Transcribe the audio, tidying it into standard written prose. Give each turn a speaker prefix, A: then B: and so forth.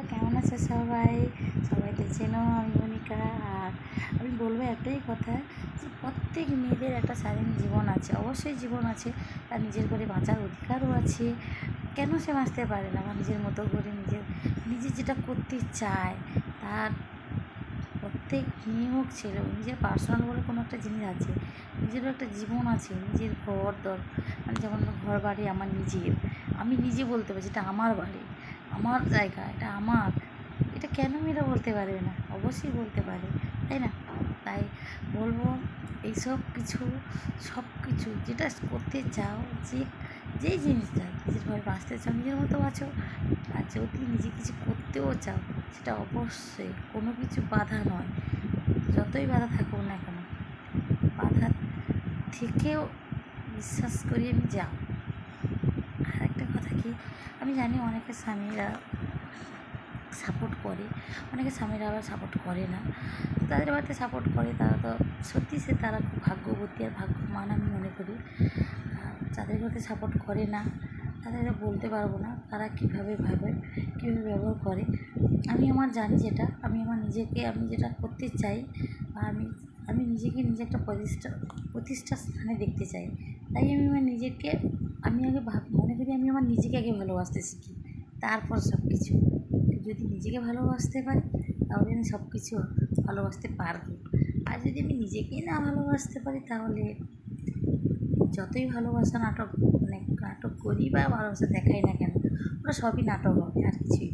A: কেমন আছে সবাই? সবাই তো চেনো, আমি মনিকা। আর আমি বলবো একটাই কথা, যে প্রত্যেক মেয়েদের একটা স্বাধীন জীবন আছে, অবশ্যই জীবন আছে, তার নিজের করে বাঁচার অধিকারও আছে। কেন সে বাঁচতে পারে না? আমার নিজের মতো করে নিজে যেটা করতে চায়, তার প্রত্যেক মেয়ে হোক ছেলে হোক, নিজের পার্সোনাল বলে কোনো একটা জিনিস আছে, নিজেরও একটা জীবন আছে, নিজের ঘর দর, মানে যেমন ঘর বাড়ি আমার নিজের, আমি নিজে বলতে পারছি এটা আমার বাড়ি, আমার জায়গা, এটা আমার। এটা কেন মেয়েরা বলতে পারবে না? অবশ্যই বলতে পারে, তাই না? তাই বলবো, এইসব কিছু, সব কিছু যেটা করতে চাও, যেই জিনিসটা নিজের ঘরে বাঁচতে চাও, নিজের মতো বাঁচো। আর যদি নিজে কিছু করতেও চাও, সেটা অবশ্যই কোনো কিছু বাধা নয়, যতই বাধা থাকুক না কেন, বাধা থেকেও বিশ্বাস করি আমি যাও। আর একটা কথা কি, আমি জানি অনেকে স্বামীরা সাপোর্ট করে, অনেকে স্বামীরা আবার সাপোর্ট করে না। তাদের বাড়িতে সাপোর্ট করে তারা তো সত্যি তারা খুব ভাগ্যবতী আর ভাগ্যবান আমি মনে করি। আর যাদের বাড়িতে সাপোর্ট করে না, তাদেরকে বলতে পারবো না তারা কীভাবে কীভাবে ব্যবহার করে। আমি আমার জানি, যেটা আমি আমার নিজেকে, আমি যেটা করতে চাই, বা আমি নিজেকে একটা প্রতিষ্ঠার স্থানে দেখতে চাই। তাই আমি আমার নিজেকে, আমি আগে মনে করি আমি আমার নিজেকে আগে ভালোবাসতে শিখি, তারপর সব কিছু। যদি নিজেকে ভালোবাসতে পারি, তাহলে আমি সব কিছু ভালোবাসতে পারবো। আর যদি আমি নিজেকেই না ভালোবাসতে পারি, তাহলে যতই ভালোবাসা নাটক, মানে নাটক করি বা ভালোবাসা দেখাই না কেন, ওটা সবই নাটক হবে, আর কিছুই।